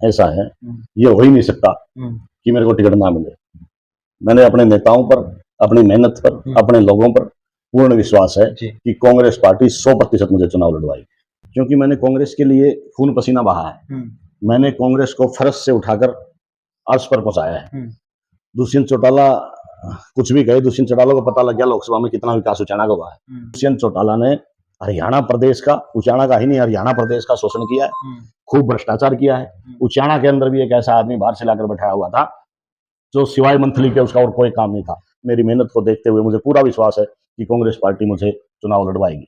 ऐसा है, ये हो ही नहीं सकता कि मेरे को टिकट ना मिले। मैंने अपने नेताओं पर, अपनी मेहनत पर, अपने लोगों पर पूर्ण विश्वास है कि कांग्रेस पार्टी 100% मुझे चुनाव लड़वाएगी, क्योंकि मैंने कांग्रेस के लिए खून पसीना बहा है। मैंने कांग्रेस को फर्श से उठाकर अर्श पर पहुंचाया है। दुष्यंत चौटाला कुछ भी कहे, दुष्यंत चौटाला को पता लग गया लोकसभा में कितना विकास उचाना का हुआ है। दुष्यंत चौटाला ने हरियाणा प्रदेश का, उचाना का ही नहीं, हरियाणा प्रदेश का शोषण किया है, खूब भ्रष्टाचार किया है। उचाना के अंदर भी एक ऐसा आदमी बाहर से लाकर बैठाया हुआ था जो सिवाय मंथली के उसका और कोई काम नहीं था। मेरी मेहनत को देखते हुए मुझे पूरा विश्वास है कि कांग्रेस पार्टी मुझे चुनाव लड़वाएगी।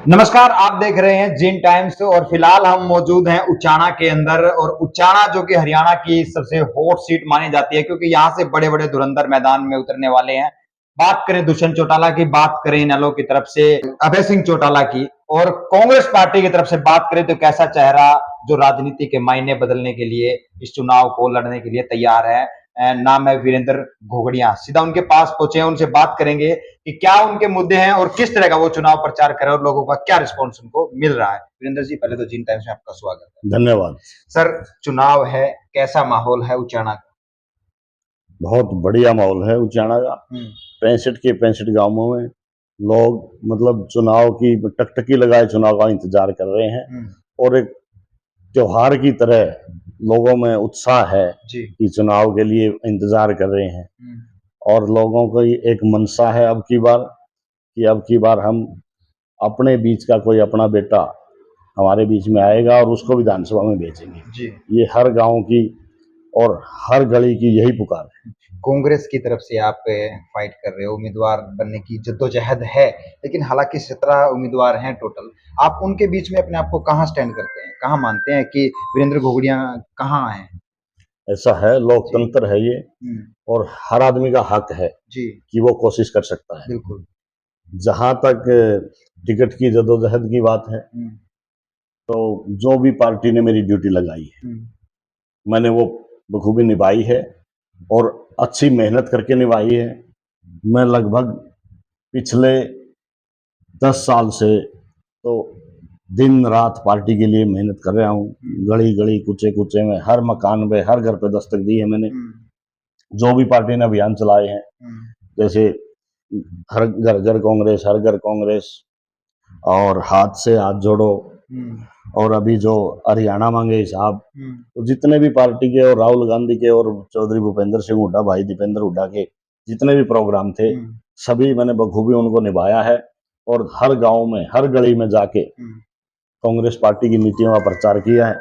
नमस्कार, आप देख रहे हैं जिन टाइम्स और फिलहाल हम मौजूद हैं उचाना के अंदर। और उचाना जो कि हरियाणा की सबसे हॉट सीट मानी जाती है, क्योंकि यहाँ से बड़े बड़े धुरंधर मैदान में उतरने वाले हैं। बात करें दुष्यंत चौटाला की, बात करें इनेलो की तरफ से अभय सिंह चौटाला की, और कांग्रेस पार्टी की तरफ से बात करें तो कैसा चेहरा जो राजनीति के मायने बदलने के लिए, इस चुनाव को लड़ने के लिए तैयार है। नाम है वीरेंद्र घोगड़िया। सीधा उनके पास पहुंचे हैं, उनसे बात करेंगे कि क्या उनके मुद्दे हैं और किस तरह का वो चुनाव प्रचार करे और लोगों का क्या रिस्पॉन्स उनको मिल रहा है। वीरेंद्र जी, पहले तो जिन टाइम्स में आपका स्वागत है। धन्यवाद सर, चुनाव है, कैसा माहौल है उचाना का? बहुत बढ़िया माहौल है उचाना का। 65 के 65 गांवों में लोग मतलब चुनाव की टकटकी लगाए चुनाव का इंतजार कर रहे हैं, और एक त्योहार की तरह लोगों में उत्साह है कि चुनाव के लिए इंतजार कर रहे हैं। और लोगों को एक मनसा है अब की बार हम अपने बीच का कोई अपना बेटा हमारे बीच में आएगा और उसको विधानसभा में भेजेंगे। ये हर गांव की और हर गली की यही पुकार है। कांग्रेस की तरफ से आप फाइट कर रहे हो, उम्मीदवार बनने की जद्दोजहद है, लेकिन हालांकि 17 उम्मीदवार हैं टोटल। आप उनके बीच में अपने आप को कहाँ स्टैंड करते हैं, कहाँ मानते हैं कि वीरेंद्र घोगड़िया कहाँ हैं? ऐसा है, लोकतंत्र है ये, और हर आदमी का हक है कि वो कोशिश कर सकता है। बिल्कुल। जहां तक टिकट की जद्दोजहद की बात है, तो जो भी पार्टी ने मेरी ड्यूटी लगाई है मैंने वो बखूबी निभाई है और अच्छी मेहनत करके निभाई है। मैं लगभग पिछले 10 साल से तो दिन रात पार्टी के लिए मेहनत कर रहा हूँ। गली गली कुचे कुचे में, हर मकान पे, हर घर पे दस्तक दी है मैंने। जो भी पार्टी ने अभियान चलाए हैं, जैसे हर घर घर कांग्रेस, हर घर कांग्रेस, और हाथ से हाथ जोड़ो, और अभी जो हरियाणा मांगे हिसाब, तो जितने भी पार्टी के और राहुल गांधी के और चौधरी भूपेंद्र सिंह हुड्डा, भाई दीपेंद्र हुड्डा के जितने भी प्रोग्राम थे, सभी मैंने बखूबी उनको निभाया है। और हर गांव में, हर गली में जाके कांग्रेस पार्टी की नीतियों का प्रचार किया है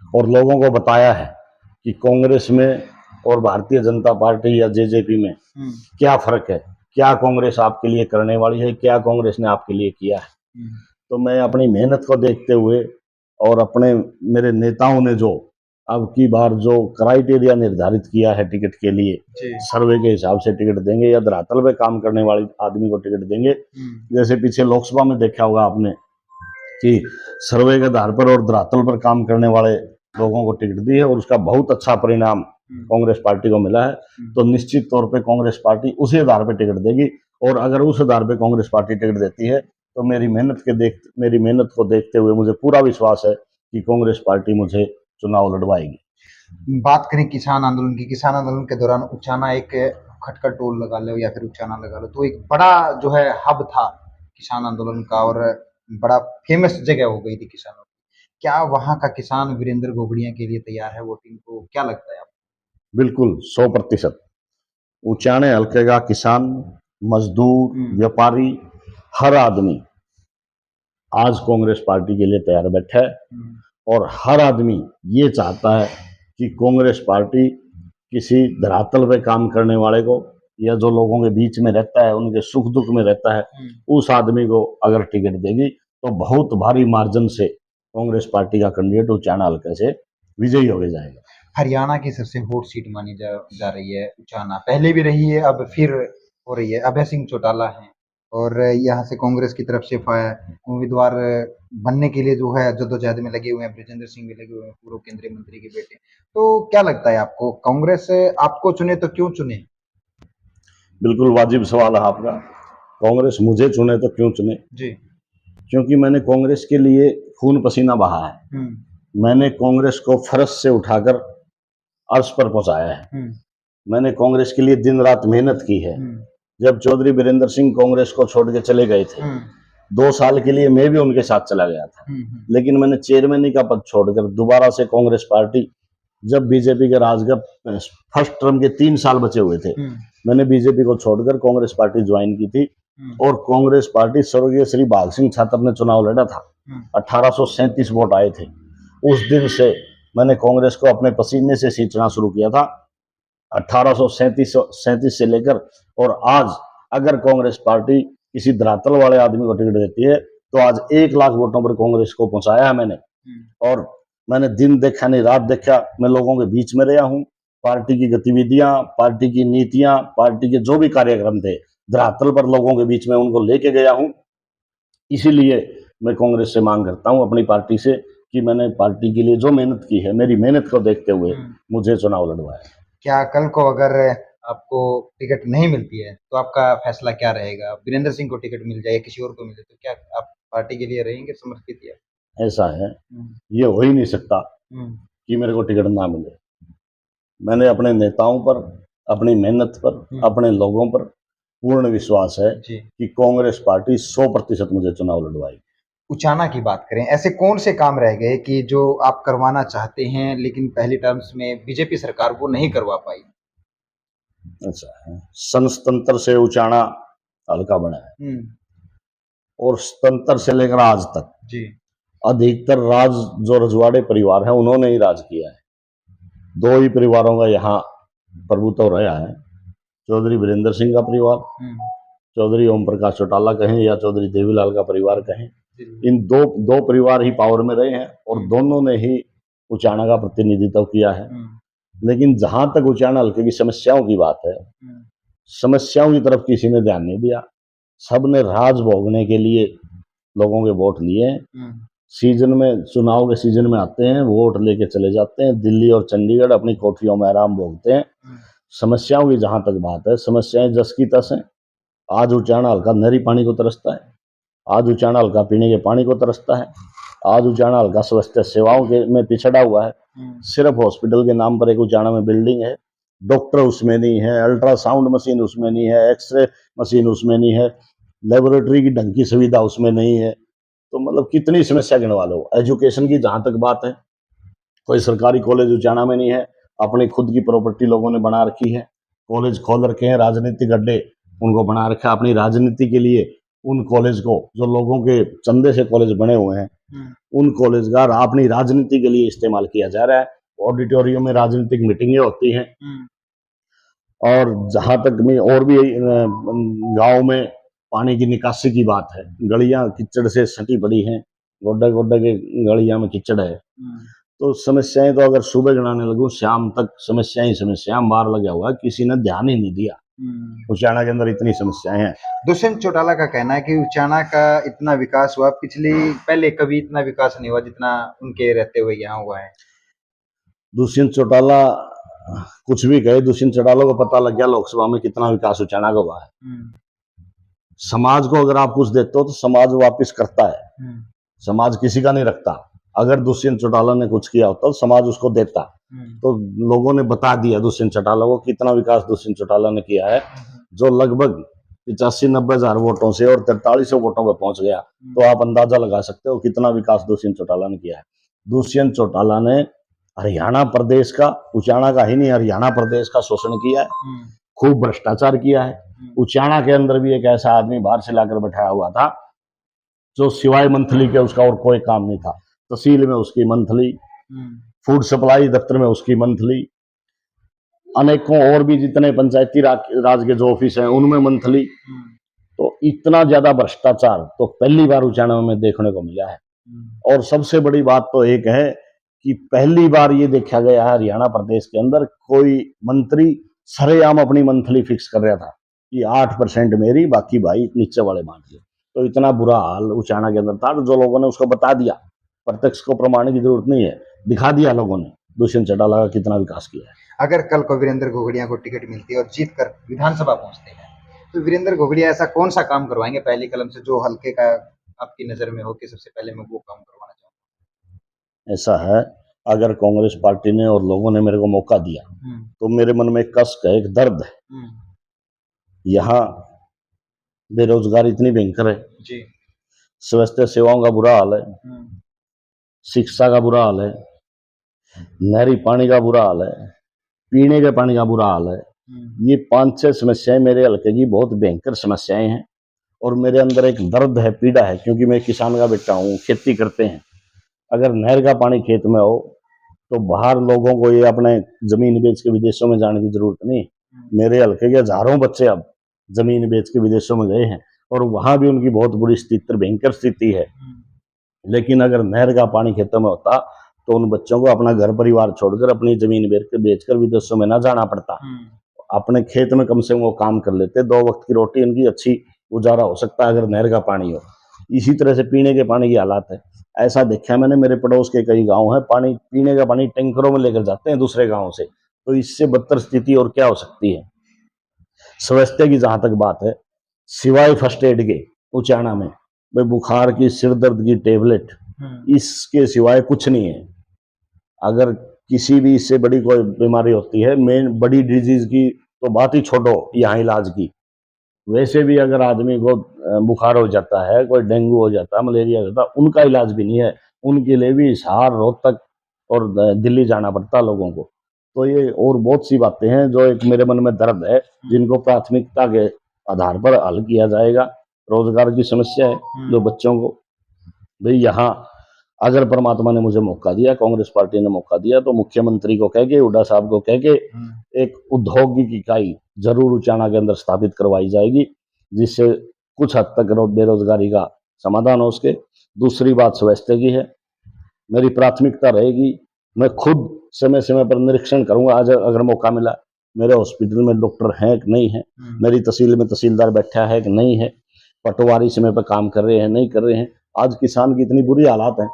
और लोगों को बताया है कि कांग्रेस में और भारतीय जनता पार्टी या जेजेपी में क्या फर्क है, क्या कांग्रेस आपके लिए करने वाली है, क्या कांग्रेस ने आपके लिए किया है। तो मैं अपनी मेहनत को देखते हुए और अपने मेरे नेताओं ने जो अब की बार जो क्राइटेरिया निर्धारित किया है टिकट के लिए, सर्वे के हिसाब से टिकट देंगे या धरातल पे काम करने वाले आदमी को टिकट देंगे। जैसे पीछे लोकसभा में देखा होगा आपने कि सर्वे के आधार पर और धरातल पर काम करने वाले लोगों को टिकट दी है और उसका बहुत अच्छा परिणाम कांग्रेस पार्टी को मिला है। तो निश्चित तौर पे कांग्रेस पार्टी उसी आधार पे टिकट देगी, और अगर उस आधार पे कांग्रेस पार्टी टिकट देती है तो मेरी मेहनत को देखते हुए मुझे पूरा विश्वास है कि कांग्रेस पार्टी मुझे चुनाव लड़वाएगी। बात करें किसान आंदोलन की, किसान आंदोलन के दौरान उचाना एक खटका टोल लगा लो या फिर उचाना लगा लो, तो एक बड़ा जो है हब था किसान आंदोलन का, और बड़ा फेमस जगह हो गई थी किसानों की। क्या वहां का किसान वीरेंद्र घोगड़िया के लिए तैयार है वोटिंग को? क्या लगता है आपको? बिल्कुल 100%। उचाने हल्के का किसान, मजदूर, व्यापारी, हर आदमी आज कांग्रेस पार्टी के लिए तैयार बैठा है, और हर आदमी ये चाहता है कि कांग्रेस पार्टी किसी धरातल पे काम करने वाले को, या जो लोगों के बीच में रहता है, उनके सुख दुख में रहता है, उस आदमी को अगर टिकट देगी तो बहुत भारी मार्जिन से कांग्रेस पार्टी का कैंडिडेट उचाना हल्के से विजयी हो जाएगा। हरियाणा की सबसे हॉट सीट मानी जा रही है उचाना, पहले भी रही है, अब फिर हो रही है। अभय सिंह चौटाला हैं और यहाँ से कांग्रेस की तरफ से उम्मीदवार बनने के लिए जो है जद्दोजहद में लगे हुए हैं। बृजेंद्र सिंह भी लगे हुए हैं, पूर्व केंद्रीय मंत्री के बेटे। तो क्या लगता है आपको, कांग्रेस आपको चुने तो क्यों चुने? बिल्कुल वाजिब सवाल है आपका। कांग्रेस मुझे चुने तो क्यों चुने? जी। क्योंकि मैंने कांग्रेस के लिए खून पसीना बहा है। मैंने कांग्रेस को फर्श से उठाकर अर्श पर पहुंचाया है। मैंने कांग्रेस के लिए दिन रात मेहनत की है। जब चौधरी वीरेंद्र सिंह कांग्रेस को छोड़ के चले गए थे, 2 साल के लिए मैं भी उनके साथ चला गया था, लेकिन मैंने चेयरमैन का पद छोड़कर दोबारा से कांग्रेस पार्टी, जब बीजेपी के राज का फर्स्ट टर्म के 3 साल बचे हुए थे, मैंने बीजेपी को छोड़कर कांग्रेस पार्टी ज्वाइन की थी। और कांग्रेस पार्टी स्वर्गीय श्री भाग सिंह छात्र ने चुनाव लड़ा था, 1837 वोट आए थे। उस दिन से मैंने कांग्रेस को अपने पसीने से सींचना शुरू किया था, 1837 से लेकर। और आज अगर कांग्रेस पार्टी किसी धरातल वाले आदमी को टिकट देती है तो आज 1 लाख वोटों पर कांग्रेस को पहुंचाया है मैंने। और मैंने दिन देखा नहीं रात देखा, मैं लोगों के बीच में रहा हूं। पार्टी की गतिविधियां, पार्टी की नीतियां, पार्टी के जो भी कार्यक्रम थे धरातल पर लोगों के बीच में उनको लेके गया हूं। इसीलिए मैं कांग्रेस से मांग करता हूं, अपनी पार्टी से, कि मैंने पार्टी के लिए जो मेहनत की है, मेरी मेहनत को देखते हुए मुझे चुनाव लड़वाया। क्या कल को अगर आपको टिकट नहीं मिलती है तो आपका फैसला क्या रहेगा? वीरेंद्र सिंह को टिकट मिल जाए, किसी और को मिले, तो क्या आप पार्टी के लिए रहेंगे समर्पित? या ऐसा है, ये हो ही नहीं सकता कि मेरे को टिकट ना मिले। मैंने अपने नेताओं पर, अपनी मेहनत पर, अपने लोगों पर पूर्ण विश्वास है कि कांग्रेस पार्टी 100% मुझे चुनाव लड़वाएगी। उचाना की बात करें, ऐसे कौन से काम रह गए कि जो आप करवाना चाहते हैं लेकिन पहली टर्म्स में बीजेपी सरकार वो नहीं करवा पाई? अच्छा है, संस्तंत्र से उचाना हल्का बना है, और स्तंत्र से लेकर आज तक जी अधिकतर राज जो रजवाड़े परिवार है उन्होंने ही राज किया है। 2 ही परिवारों का यहाँ प्रभुत्व रहा है, चौधरी वीरेंद्र सिंह का परिवार, चौधरी ओम प्रकाश चौटाला कहें या चौधरी देवीलाल का परिवार कहें, इन दो परिवार ही पावर में रहे हैं और दोनों ने ही उचाना का प्रतिनिधित्व किया है। लेकिन जहां तक उचाना हल्के की समस्याओं की बात है, समस्याओं की तरफ किसी ने ध्यान नहीं दिया। सबने राज भोगने के लिए लोगों के वोट लिए हैं। सीजन में, चुनाव के सीजन में आते हैं, वोट लेके चले जाते हैं, दिल्ली और चंडीगढ़ अपनी कोठरियों में आराम भोगते हैं। समस्याओं की जहां तक बात है, समस्याएं जस की तस हैं। आज उचाना हल्का नहरी पानी को तरसता है, आज उचाना हल्का पीने के पानी को तरसता है, आज उचाना हल्का स्वास्थ्य सेवाओं के में पिछड़ा हुआ है। सिर्फ हॉस्पिटल के नाम पर एक उचाना में बिल्डिंग है, डॉक्टर उसमें नहीं है, अल्ट्रासाउंड मशीन उसमें नहीं है, एक्सरे मशीन उसमें नहीं है, लेबोरेटरी की ढंग की सुविधा उसमें नहीं है। तो मतलब कितनी समस्या गिनवा लो। एजुकेशन की जहां तक बात है, कोई सरकारी कॉलेज उचाना में नहीं है, अपनी खुद की प्रॉपर्टी लोगों ने बना रखी है, कॉलेज खोल रखे हैं, राजनीतिक अड्डे उनको बना रखा है अपनी राजनीति के लिए। उन कॉलेज को, जो लोगों के चंदे से कॉलेज बने हुए हैं, उन कॉलेज का अपनी राजनीति के लिए इस्तेमाल किया जा रहा है। ऑडिटोरियम में राजनीतिक मीटिंगें होती हैं। और जहां तक में और भी गांव में पानी की निकासी की बात है, गलियां कीचड़ से सटी पड़ी हैं, गोड्डे गोड्डे के गलियां में कीचड़ है। तो समस्याएं तो अगर सुबह गिनाने लगूं शाम तक समस्याएं ही समस्याएं, मार लगा हुआ है, किसी ने ध्यान ही नहीं दिया। उचाना के अंदर इतनी समस्याएं हैं। दुष्यंत चौटाला का कहना है कि उचाना का इतना विकास हुआ, पहले कभी इतना विकास नहीं हुआ जितना उनके रहते हुए यहाँ हुआ है। दुष्यंत चौटाला कुछ भी कहे, दुष्यंत चौटाला को पता लग गया लोकसभा में कितना विकास उचाना का हुआ है। समाज को अगर आप कुछ देते हो तो समाज वापस करता है, समाज किसी का नहीं रखता। अगर दुष्यंत चौटाला ने कुछ किया होता तो समाज उसको देता। तो लोगों ने बता दिया दुष्यंत चौटाला को कितना विकास दुष्यंत चौटाला ने किया है, जो लगभग 85-90 हजार वोटों से और 4300 वोटों पर पहुंच गया। तो आप अंदाजा लगा सकते हो कितना विकास दुष्यंत चौटाला ने किया है। दुष्यंत चौटाला ने हरियाणा प्रदेश का, उचाना का ही नहीं, हरियाणा प्रदेश का शोषण किया है, खूब भ्रष्टाचार किया है। उचाना के अंदर भी एक ऐसा आदमी बाहर से लाकर बैठाया हुआ था जो सिवाय मंथली के उसका और कोई काम नहीं था। तहसील में उसकी मंथली, फूड सप्लाई दफ्तर में उसकी मंथली, अनेकों और भी जितने पंचायती राज के जो ऑफिस हैं उनमें मंथली। तो इतना ज्यादा भ्रष्टाचार तो पहली बार उचाना में देखने को मिला है। और सबसे बड़ी बात तो एक है कि पहली बार ये देखा गया है हरियाणा प्रदेश के अंदर कोई मंत्री सरेआम अपनी मंथली फिक्स कर रहा था कि 8% मेरी, बाकी भाई नीचे वाले बांट लो। तो इतना बुरा हाल उचाना के अंदर था, जो लोगों ने उसको बता दिया। प्रत्यक्ष को प्रमाण की जरूरत नहीं है, दिखा दिया लोगों ने दुष्यंत चौटाला का कितना विकास किया है। अगर कल को वीरेंद्र घोगड़िया को टिकट मिलती है और जीत कर विधानसभा पहुंचते हैं तो वीरेंद्र घोगड़िया ऐसा कौन सा काम करवाएंगे पहली कलम से जो हल्के का आपकी नजर में हो कि सबसे पहले मैं वो काम करवाना चाहूंगा? ऐसा है, अगर कांग्रेस पार्टी ने और लोगों ने मेरे को मौका दिया तो मेरे मन में एक कष्ट है, एक दर्द है। यहाँ बेरोजगारी इतनी भयंकर है जी। स्वास्थ्य सेवाओं का बुरा हाल है, शिक्षा का बुरा हाल है, नहरी पानी का बुरा हाल है, पीने के पानी का बुरा हाल है। ये 5-6 समस्याएं मेरे हल्के की बहुत भयंकर समस्याएं हैं और मेरे अंदर एक दर्द है, पीड़ा है, क्योंकि मैं किसान का बेटा हूँ, खेती करते हैं। अगर नहर का पानी खेत में हो तो बाहर लोगों को ये अपने जमीन बेच के विदेशों में जाने की जरूरत नहीं। मेरे हल्के के हजारों बच्चे अब जमीन बेच के विदेशों में गए हैं और वहां भी उनकी बहुत बुरी स्थिति, भयंकर स्थिति है। लेकिन अगर नहर का पानी खेतों में होता तो उन बच्चों को अपना घर परिवार छोड़कर अपनी जमीन बेचकर विदेशों में ना जाना पड़ता, अपने खेत में कम से कम वो काम कर लेते, 2 वक्त की रोटी उनकी अच्छी गुजारा हो सकता है अगर नहर का पानी हो। इसी तरह से पीने के पानी की हालात है। ऐसा देखा मैंने, मेरे पड़ोस के कई गांव हैं, पानी, पीने का पानी टैंकरों में लेकर जाते हैं दूसरे गांव से, तो इससे बदतर स्थिति और क्या हो सकती है। स्वास्थ्य की जहां तक बात है, सिवाय फर्स्ट एड के उचाना में भाई बुखार की, सिर दर्द की टेबलेट, इसके सिवाय कुछ नहीं है। अगर किसी भी इससे बड़ी कोई बीमारी होती है, मेन बड़ी डिजीज की तो बात ही छोड़ो यहाँ इलाज की, वैसे भी अगर आदमी को बुखार हो जाता है, कोई डेंगू हो जाता है, मलेरिया हो जाता है, उनका इलाज भी नहीं है। उनके लिए भी हिसार, रोहतक और दिल्ली जाना पड़ता है लोगों को। तो ये और बहुत सी बातें हैं जो एक मेरे मन में दर्द है, जिनको प्राथमिकता के आधार पर हल किया जाएगा। रोजगार की समस्या है जो बच्चों को, भाई यहाँ अगर परमात्मा ने मुझे मौका दिया, कांग्रेस पार्टी ने मौका दिया, तो मुख्यमंत्री को कह के, हुड्डा साहब को कह के एक औद्योगिक इकाई जरूर उचाना के अंदर स्थापित करवाई जाएगी, जिससे कुछ हद तक बेरोजगारी का समाधान हो उसके। दूसरी बात स्वास्थ्य की है, मेरी प्राथमिकता रहेगी, मैं खुद समय समय पर निरीक्षण करूंगा। आज अगर मौका मिला, मेरे हॉस्पिटल में डॉक्टर हैं कि नहीं है, मेरी तहसील में तहसीलदार बैठा है कि नहीं है, पटवारी समय पर काम कर रहे हैं नहीं कर रहे हैं। आज किसान की इतनी बुरी हालात है,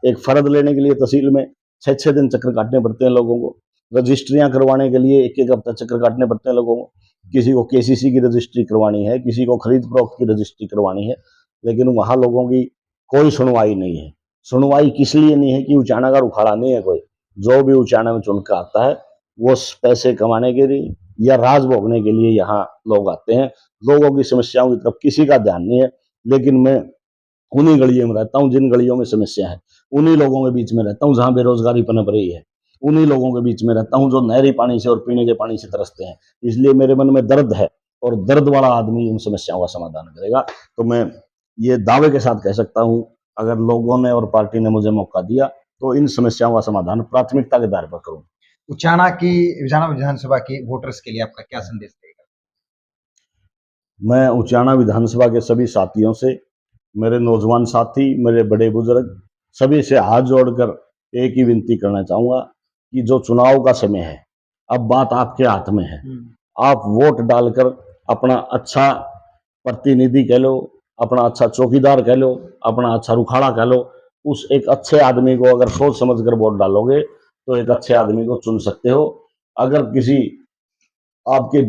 एक फर्द लेने के लिए तहसील में 6-6 दिन चक्कर काटने पड़ते हैं लोगों को, रजिस्ट्रियां करवाने के लिए 1-1 हफ्ता चक्कर काटने पड़ते हैं लोगों को। किसी को केसीसी की रजिस्ट्री करवानी है, किसी को खरीद फरोख्त की रजिस्ट्री करवानी है, लेकिन वहां लोगों की कोई सुनवाई नहीं है। सुनवाई किस लिए नहीं है कि उचाना का रुखाड़ा नहीं है कोई, जो भी उचाना में चुन कर आता है वो पैसे कमाने के लिए या राज भोगने के लिए यहाँ लोग आते हैं। लोगों की समस्याओं की तरफ किसी का ध्यान नहीं है। लेकिन मैं उन्हीं गलियों में रहता हूँ जिन गलियों में समस्या है, उन्हीं लोगों के बीच में रहता हूँ जहाँ बेरोजगारी पनप रही है, उन्हीं लोगों के बीच में रहता हूँ जो नहरी पानी से और पीने के पानी से तरसते हैं। इसलिए मेरे मन में दर्द है और दर्द वाला आदमी उन समस्याओं का समाधान करेगा। तो मैं ये दावे के साथ कह सकता हूँ, अगर लोगों ने और पार्टी ने मुझे मौका दिया तो इन समस्याओं का समाधान प्राथमिकता के आधार पर करूँ। उचाना की विधानसभा की वोटर्स के लिए आपका क्या संदेश देगा? मैं उचाना विधानसभा के सभी साथियों से, मेरे नौजवान साथी, मेरे बड़े बुजुर्ग, सभी से हाथ जोड़कर एक ही विनती करना चाहूंगा कि जो चुनाव का समय है, अब बात आपके हाथ में है। आप वोट डालकर अपना अच्छा प्रतिनिधि कह लो, अपना अच्छा चौकीदार कह लो, अपना अच्छा रुखाड़ा कह लो, उस एक अच्छे आदमी को अगर सोच समझ कर वोट डालोगे तो एक अच्छे आदमी को चुन सकते हो। अगर किसी आपके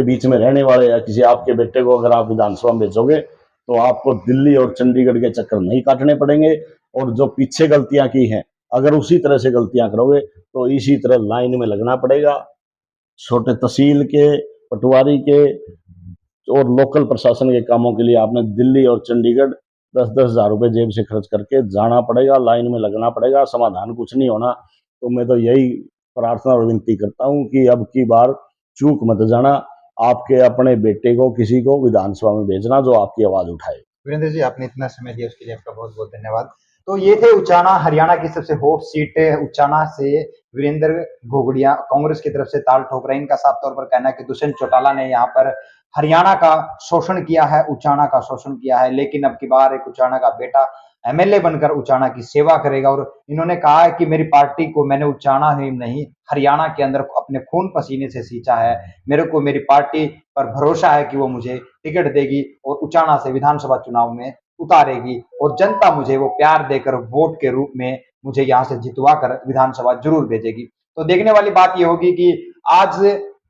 बीच में रहने वाले या किसी आपके बेटे को अगर आप विधानसभा में भेजोगे तो आपको दिल्ली और चंडीगढ़ के चक्कर नहीं काटने पड़ेंगे, और जो पीछे गलतियां की हैं अगर उसी तरह से गलतियां करोगे तो इसी तरह लाइन में लगना पड़ेगा। छोटे तहसील के, पटवारी के और लोकल प्रशासन के कामों के लिए आपने दिल्ली और चंडीगढ़ 10-10 हजार रुपए जेब से खर्च करके जाना पड़ेगा, लाइन में लगना पड़ेगा, समाधान कुछ नहीं होना। तो मैं तो यही प्रार्थना और विनती करता हूं कि अब की बार चूक मत जाना, आपके अपने बेटे को किसी को विधानसभा में भेजना जो आपकी आवाज उठाए। वीरेंद्र जी, आपने इतना समय दिया उसके लिए आपका बहुत बहुत धन्यवाद। तो ये थे उचाना, हरियाणा की सबसे हॉट सीट उचाना से वीरेंद्र घोगड़िया कांग्रेस की तरफ से ताल ठोक रहे हैं। इनका साफ तौर पर कहना है कि दुष्यंत चौटाला ने यहाँ पर हरियाणा का शोषण किया है, उचाना का शोषण किया है, लेकिन अब की बार एक उचाना का बेटा एमएलए बनकर उचाना की सेवा करेगा। और इन्होंने कहा है कि मेरी पार्टी को मैंने उचाना ही नहीं, हरियाणा के अंदर अपने खून पसीने से सींचा है। मेरे को मेरी पार्टी पर भरोसा है कि वो मुझे टिकट देगी और उचाना से विधानसभा चुनाव में उतारेगी, और जनता मुझे वो प्यार देकर वोट के रूप में मुझे यहाँ से जितवा कर विधानसभा जरूर भेजेगी। तो देखने वाली बात ये होगी कि आज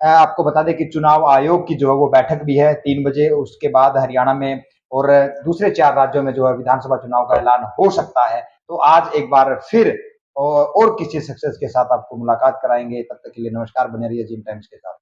आपको बता दें कि चुनाव आयोग की जो है वो बैठक भी है 3 बजे, उसके बाद हरियाणा में और दूसरे 4 राज्यों में जो है विधानसभा चुनाव का ऐलान हो सकता है। तो आज एक बार फिर और किसी सक्सेस के साथ आपको मुलाकात कराएंगे। तब तक के लिए नमस्कार, बने रहिए जिन टाइम्स के साथ।